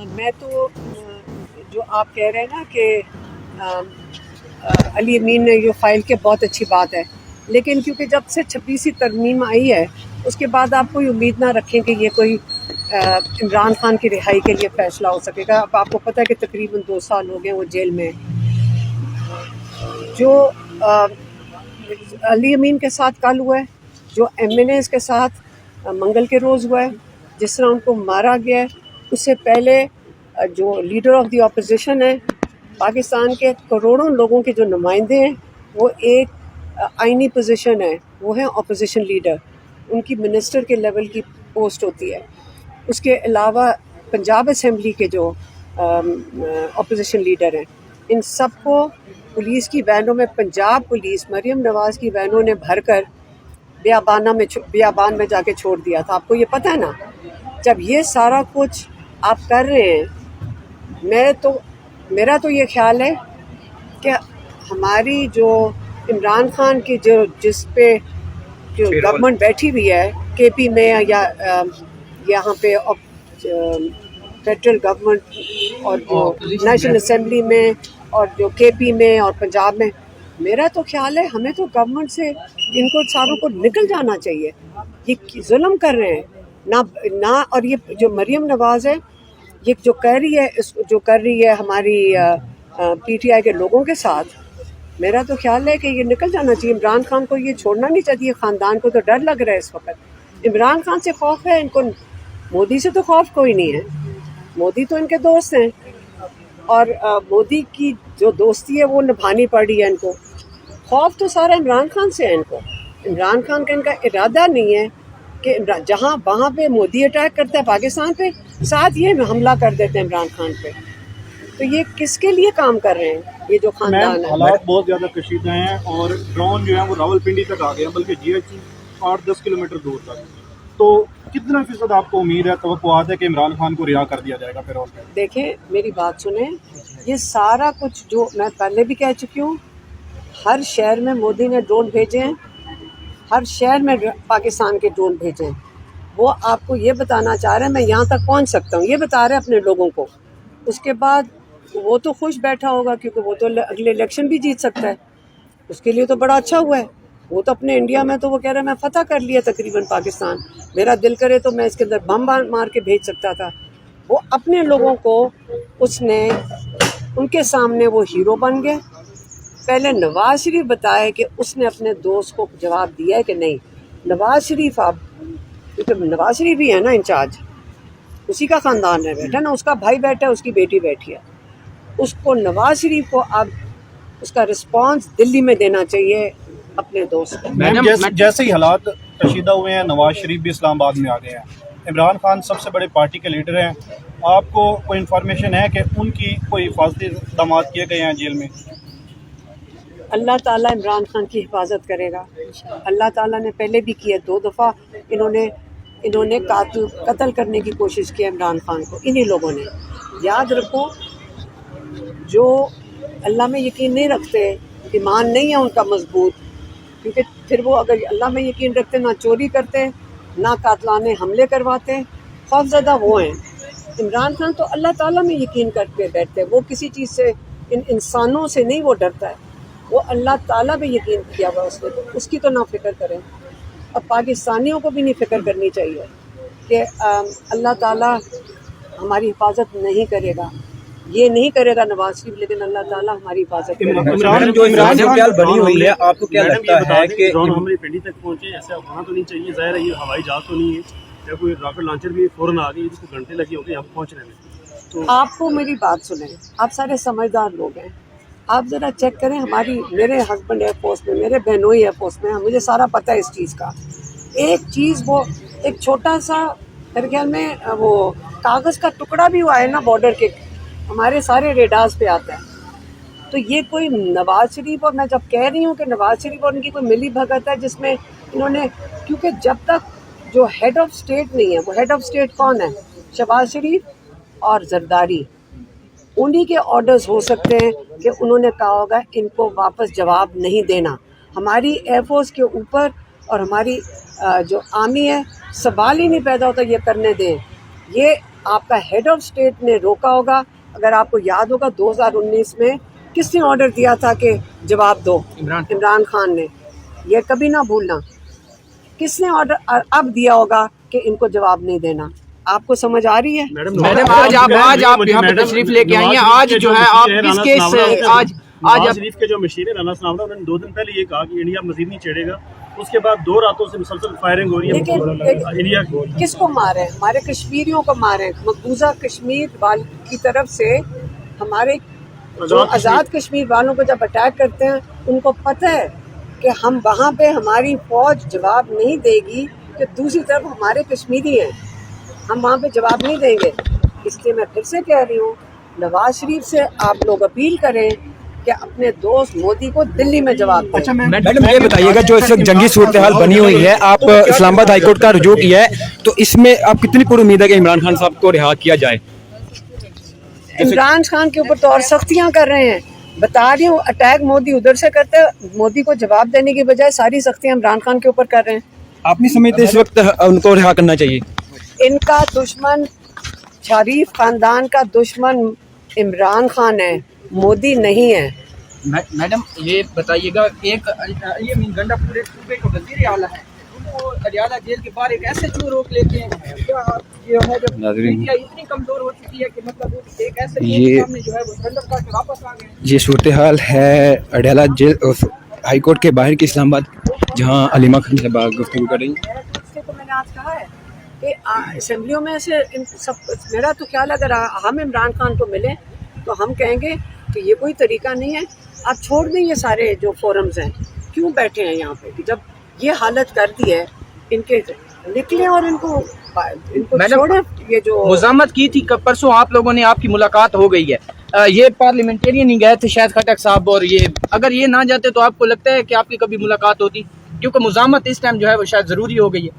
میں تو جو آپ کہہ رہے ہیں نا کہ علی امین نے یہ فائل کے بہت اچھی بات ہے، لیکن کیونکہ جب سے 26ویں ترمیم آئی ہے اس کے بعد آپ کوئی امید نہ رکھیں کہ یہ کوئی عمران خان کی رہائی کے لیے فیصلہ ہو سکے گا۔ اب آپ کو پتہ ہے کہ تقریباً 2 سال ہو گئے وہ جیل میں۔ جو علی امین کے ساتھ کل ہوا ہے، جو ایم این ایز کے ساتھ منگل کے روز ہوا ہے، جس طرح ان کو مارا گیا ہے، اس سے پہلے جو لیڈر آف دی اپوزیشن ہے پاکستان کے کروڑوں لوگوں کے جو نمائندے ہیں، وہ ایک آئینی پوزیشن ہے، وہ ہے اپوزیشن لیڈر، ان کی منسٹر کے لیول کی پوسٹ ہوتی ہے۔ اس کے علاوہ پنجاب اسمبلی کے جو اپوزیشن لیڈر ہیں، ان سب کو پولیس کی وینوں میں، پنجاب پولیس مریم نواز کی وینوں نے بھر کر بیابان میں جا کے چھوڑ دیا تھا۔ آپ کو یہ پتہ ہے نا؟ جب یہ سارا کچھ آپ کر رہے ہیں، میرا تو یہ خیال ہے کہ ہماری جو عمران خان کی جس پہ جو گورنمنٹ بیٹھی ہوئی ہے کے پی میں یا یہاں پہ فیڈرل گورنمنٹ اور جو نیشنل اسمبلی میں اور جو کے پی میں اور پنجاب میں، میرا تو خیال ہے ہمیں تو گورنمنٹ سے ان کو ساروں کو نکل جانا چاہیے۔ یہ ظلم کر رہے ہیں نہ اور یہ جو مریم نواز ہے، یہ جو کر رہی ہے ہماری پی ٹی آئی کے لوگوں کے ساتھ، میرا تو خیال ہے کہ یہ نکل جانا چاہیے۔ عمران خان کو یہ چھوڑنا نہیں چاہیے۔ خاندان کو تو ڈر لگ رہا ہے اس وقت۔ عمران خان سے خوف ہے ان کو، مودی سے تو خوف کوئی نہیں ہے۔ مودی تو ان کے دوست ہیں، اور مودی کی جو دوستی ہے وہ نبھانی پڑ رہی ہے ان کو۔ خوف تو سارا عمران خان سے ہے ان کو۔ عمران خان کا ان کا ارادہ نہیں ہے کہ جہاں وہاں پہ مودی اٹیک کرتا ہے پاکستان پہ، ساتھ یہ حملہ کر دیتے ہیں عمران خان پہ۔ تو یہ کس کے لیے کام کر رہے ہیں یہ جو خاندان ہے؟ حالات بہت زیادہ کشیدہ ہیں اور ڈرون جو ہے وہ راول پنڈی تک آ گئے ہیں، بلکہ جی ایچ 8-10 کلومیٹر دور تک۔ تو کتنا فیصد آپ کو امید ہے، توقعات ہے کہ عمران خان کو رہا کر دیا جائے گا پھر؟ اور دیکھیں میری بات سنیں، یہ سارا کچھ جو میں پہلے بھی کہہ چکی ہوں، ہر شہر میں مودی نے ڈرون بھیجے ہیں، ہر شہر میں پاکستان کے ڈرون بھیجے ہیں۔ وہ آپ کو یہ بتانا چاہ رہے ہیں میں یہاں تک پہنچ سکتا ہوں، یہ بتا رہے ہیں اپنے لوگوں کو۔ اس کے بعد وہ تو خوش بیٹھا ہوگا کیونکہ وہ تو اگلے الیکشن بھی جیت سکتا ہے، اس کے لیے تو بڑا اچھا ہوا ہے۔ وہ تو اپنے انڈیا میں تو وہ کہہ رہا ہے میں فتح کر لیا تقریباً پاکستان، میرا دل کرے تو میں اس کے اندر بم مار کے بھیج سکتا تھا۔ وہ اپنے لوگوں کو اس نے ان کے سامنے وہ ہیرو بن گئے۔ پہلے نواز شریف بتائے کہ اس نے اپنے دوست کو جواب دیا ہے کہ نہیں۔ نواز شریف اب کیونکہ نواز شریف بھی ہے نا انچارج، اسی کا خاندان ہے بیٹھا نا، اس کا بھائی بیٹھا ہے، اس کی بیٹی بیٹھی ہے، اس کو نواز شریف کو اب اس کا رسپانس دلی میں دینا چاہیے اپنے دوست کو۔ جیسے ہی حالات کشیدہ ہوئے ہیں، نواز شریف بھی اسلام آباد میں آ گئے ہیں، عمران خان سب سے بڑے پارٹی کے لیڈر ہیں، آپ کو کوئی انفارمیشن ہے کہ ان کی کوئی حفاظتی اقدامات کیے گئے ہیں جیل میں؟ اللہ تعالیٰ عمران خان کی حفاظت کرے گا۔ اللہ تعالیٰ نے پہلے بھی کیا، 2 دفعہ انہوں نے قتل کرنے کی کوشش کی عمران خان کو، انہی لوگوں نے۔ یاد رکھو، جو اللہ میں یقین نہیں رکھتے، ایمان نہیں ہے ان کا مضبوط، کیونکہ پھر وہ اگر اللہ میں یقین رکھتے نہ چوری کرتے، نہ قاتلانہ حملے کرواتے۔ خوف زدہ وہ ہیں۔ عمران خان تو اللہ تعالیٰ میں یقین کر کے بیٹھتے، وہ کسی چیز سے، ان انسانوں سے نہیں وہ ڈرتا ہے، وہ اللہ تعالیٰ پہ یقین کیا ہوا اس نے، تو اس کی تو نہ فکر کریں۔ اب پاکستانیوں کو بھی نہیں فکر کرنی چاہیے کہ اللہ تعالیٰ ہماری حفاظت نہیں کرے گا، یہ نہیں کرے گا نواز شریف، لیکن اللہ تعالیٰ ہماری حفاظت کرے گا۔ عمران خان بنی ہوئی ہے، آپ کو کیا لگتا ہے کہ ڈرون حملے پنڈی تک پہنچے؟ ایسا ہونا تو نہیں چاہیے، ظاہر ہے یہ ہوائی جہاز تو نہیں ہے، یا کوئی راکٹ لانچر بھی فوراً آ گئی جس کو گھنٹے لگے ہو گئے یہاں پہنچنے میں۔ تو آپ کو میری بات سنیں، آپ سارے سمجھدار لوگ ہیں، آپ ذرا چیک کریں، میرے ہسبینڈ ایئر فورس میں، میرے بہنوئی ایئر فورس میں، مجھے سارا پتہ ہے اس چیز کا۔ ایک چیز، وہ ایک چھوٹا سا میرے خیال میں وہ کاغذ کا ٹکڑا بھی ہوا ہے نا بارڈر کے، ہمارے سارے ریڈارز پہ آتا ہے۔ تو یہ کوئی نواز شریف، اور میں جب کہہ رہی ہوں کہ نواز شریف اور ان کی کوئی ملی بھگت ہے جس میں انہوں نے، کیونکہ جب تک جو ہیڈ آف اسٹیٹ نہیں ہے، وہ ہیڈ آف اسٹیٹ کون ہے؟ شہباز شریف اور زرداری، انہی کے آرڈرز ہو سکتے ہیں کہ انہوں نے کہا ہوگا ان کو واپس جواب نہیں دینا۔ ہماری ایئر فورس کے اوپر اور ہماری جو آرمی ہے، سوال ہی نہیں پیدا ہوتا یہ کرنے دیں۔ یہ آپ کا ہیڈ آف اسٹیٹ نے روکا ہوگا. اگر آپ کو یاد ہوگا 2019 میں کس نے آرڈر دیا تھا کہ جواب دو؟ عمران خان نے. یہ کبھی نہ بھولنا. کس نے آرڈر اب دیا ہوگا کہ ان کو جواب نہیں دینا؟ آپ کو سمجھ آ رہی ہے؟ میڈم آج آپ یہاں پہ تشریف لے کے آئی ہیں. آج جو ہے آپ کس کیس سے آج نواز شریف کے جو مشیر ہیں رانا ثناء اللہ، انہوں نے 2 دن پہلے یہ کہا کہ انڈیا مزید نہیں چھیڑے گا. اس کے بعد 2 راتوں سے مسلسل فائرنگ ہو رہی ہے انڈیا کی. کس کو مارے؟ ہمارے کشمیریوں کو مارے. مقبوضہ کشمیر کی طرف سے ہمارے جو آزاد کشمیر والوں کو جب اٹیک کرتے ہیں ان کو پتہ ہے کہ ہم وہاں پہ ہماری فوج جواب نہیں دے گی کہ دوسری طرف ہمارے کشمیری ہیں، ہم وہاں پہ جواب نہیں دیں گے. اس لیے میں پھر سے کہہ رہی ہوں، نواز شریف سے آپ لوگ اپیل کریں کہ اپنے دوست مودی کو دلی میں جواب دیں. میڈم یہ بتائیے گا جو اس وقت جنگی صورتحال بنی ہوئی ہے، آپ اسلام آباد ہائی کورٹ کا رجوع کیا ہے، تو اس میں آپ کتنی پر امید ہے کہ عمران خان صاحب کو رہا کیا جائے؟ عمران خان کے اوپر تو اور سختیاں کر رہے ہیں. بتا رہی ہوں، اٹیک مودی ادھر سے کرتے ہیں، مودی کو جواب دینے کی بجائے ساری سختیاں عمران خان کے اوپر کر رہے ہیں. آپ نہیں سمجھتے اس وقت ان کو رہا کرنا چاہیے؟ ان کا دشمن، شریف خاندان کا دشمن عمران خان ہے، مودی نہیں ہے. میڈم یہ بتائیے گا، ایک یہ مین گنڈا پورے صوبے کا وزیر اعلیٰ ہے، وہ اڈیالہ جیل کے باہر ایک ایسے چور روک لیتے ہیں. کیا یہ ہے جب میڈیا اتنی کمزور ہو چکی ہے کہ مطلب ایک ایسے چور سامنے جو ہے وہ سرنڈر کر کے واپس آ گئے. یہ صورتحال ہے اڈیالہ جیل ہائی کورٹ کے باہر کی اسلام آباد، جہاں علیمہ خان صاحبہ گفتگو کر رہی ہیں. اس سے تو میں نے آج کہا ہے کہ اسمبلیوں میں سے میرا تو خیال اگر ہم عمران خان کو ملیں تو ہم کہیں گے کہ یہ کوئی طریقہ نہیں ہے. آپ چھوڑ دیں یہ سارے جو فورمز ہیں، کیوں بیٹھے ہیں یہاں پہ؟ جب یہ حالت کر دی ہے ان کے، نکلیں اور ان کو چھوڑیں. یہ جو مزاحمت کی تھی پرسوں آپ لوگوں نے، آپ کی ملاقات ہو گئی ہے، یہ پارلیمنٹیرین ہی گئے تھے شاید خٹک صاحب، اور یہ اگر یہ نہ جاتے تو آپ کو لگتا ہے کہ آپ کی کبھی ملاقات ہوتی؟ کیونکہ مزاحمت اس ٹائم جو ہے وہ شاید ضروری ہو گئی ہے.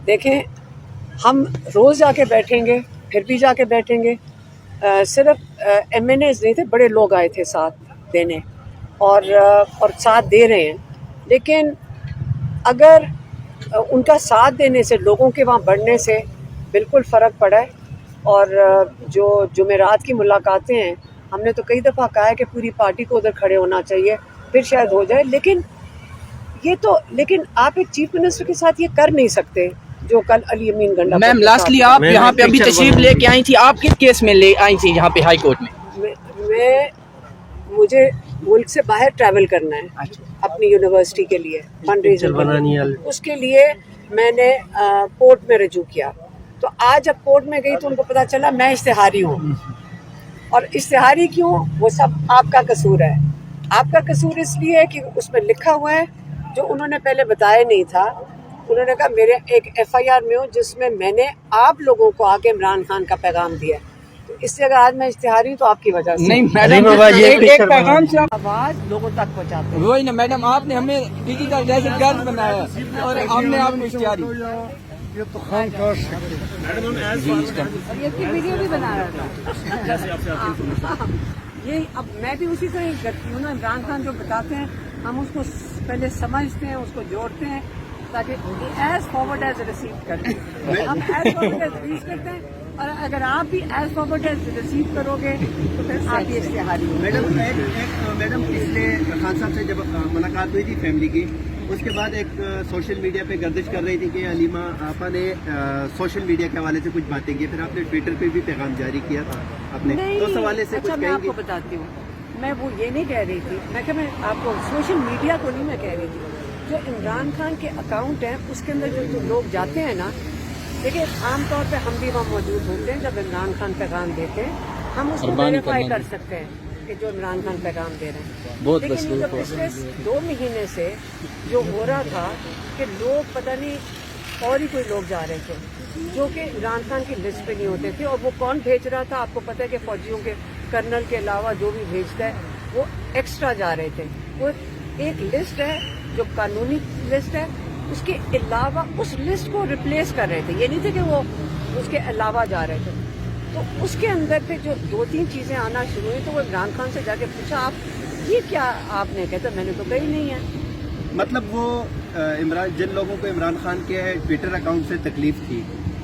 دیکھیں، ہم روز جا کے بیٹھیں گے، پھر بھی جا کے بیٹھیں گے. صرف ایم این ایز نہیں تھے، بڑے لوگ آئے تھے ساتھ دینے اور ساتھ دے رہے ہیں. لیکن اگر ان کا ساتھ دینے سے، لوگوں کے وہاں بڑھنے سے بالکل فرق پڑا ہے. اور جو جمعرات کی ملاقاتیں ہیں، ہم نے تو کئی دفعہ کہا ہے کہ پوری پارٹی کو ادھر کھڑے ہونا چاہیے، پھر شاید ہو جائے. لیکن آپ ایک چیف منسٹر کے ساتھ یہ کر نہیں سکتے جو کل علی امین گنڈا. میم لاسٹلی آپ یہاں پہ ابھی تشریف لے کے آئی تھی، آپ کس کیس میں لے آئی تھی یہاں پہ ہائی کورٹ میں؟ مجھے ملک سے باہر ٹریول کرنا ہے اپنی یونیورسٹی کے لیے، فنڈ ریزر. اس کے لیے میں نے کورٹ میں رجوع کیا. تو آج جب کورٹ میں گئی تو ان کو پتا چلا میں اشتہاری ہوں. اور اشتہاری کیوں؟ وہ سب آپ کا قصور ہے. آپ کا قصور اس لیے ہے کہ اس میں لکھا ہوا ہے جو انہوں نے پہلے بتایا نہیں تھا. انہوں نے کہا میرے ایک ایف آئی آر میں ہوں جس میں میں نے آپ لوگوں کو آ کے عمران خان کا پیغام دیا. تو اس سے اگر آج میں اشتہاری ہوں تو آپ کی وجہ سے نہیں میڈم، ایک پیغام سے آواز لوگوں تک پہنچاتے ہیں. وہی نا میڈم، آپ نے ہمیں ڈیجیٹل دہشت گرد بنایا اور ہم نے آپ کو اشتہاری. اور یہ کی ویڈیو بھی بنا رہا تھا. یہ اب میں بھی اسی طرح ہی کرتی ہوں نا. عمران خان جو بتاتے ہیں ہم اس کو پہلے سمجھتے ہیں، اس کو جوڑتے ہیں تاکہ ایز فارورڈ ایز ریسیو کرتے ہیں. ہم ایز فارورڈ ایز ریسیو کرتے ہیں، اور اگر آپ بھی ایز فارورڈ ایز ریسیو کرو گے تو پھر آپ بھی اشتہاری ہوں. میڈم پچھلے خان صاحب سے جب ملاقات ہوئی تھی فیملی کی، اس کے بعد ایک سوشل میڈیا پہ گردش کر رہی تھی کہ علیمہ آپا نے سوشل میڈیا کے حوالے سے کچھ باتیں کی، پھر آپ نے ٹویٹر پہ بھی پیغام جاری کیا تھا اپنے، تو اس حوالے سے کچھ میں کہیں آپ گے؟ کو بتاتی ہوں. میں وہ یہ نہیں کہہ رہی تھی، میں کہ میں آپ کو سوشل میڈیا کو نہیں میں کہہ رہی تھی. جو عمران خان کے اکاؤنٹ ہیں اس کے اندر جو لوگ جاتے ہیں نا، دیکھیں عام طور پہ ہم بھی وہاں موجود ہوتے ہیں جب عمران خان پیغام دیتے ہیں، ہم اس کو ویریفائی کر سکتے ہیں کہ جو عمران خان پیغام دے رہے ہیں. لیکن یہ جو پچھلے 2 مہینے سے جو ہو رہا تھا کہ لوگ پتہ نہیں اور ہی کوئی لوگ جا رہے تھے جو کہ عمران خان کی لسٹ پہ نہیں ہوتے تھے. اور وہ کون بھیج رہا تھا؟ آپ کو پتہ ہے کہ فوجیوں کے کرنل کے علاوہ جو بھی بھیجتا ہے وہ ایکسٹرا جا رہے تھے. وہ ایک لسٹ ہے جو قانونی لسٹ ہے، اس کے علاوہ اس لسٹ کو ریپلیس کر رہے تھے. یہ نہیں تھے کہ وہ اس کے علاوہ جا رہے تھے. تو اس کے اندر پھر جو 2-3 چیزیں آنا شروع ہوئی تو وہ عمران خان سے جا کے پوچھا آپ یہ کیا آپ نے؟ کہتا میں نے تو کہی نہیں ہے. مطلب وہ جن لوگوں کو عمران خان کے ٹویٹر اکاؤنٹ سے تکلیف تھی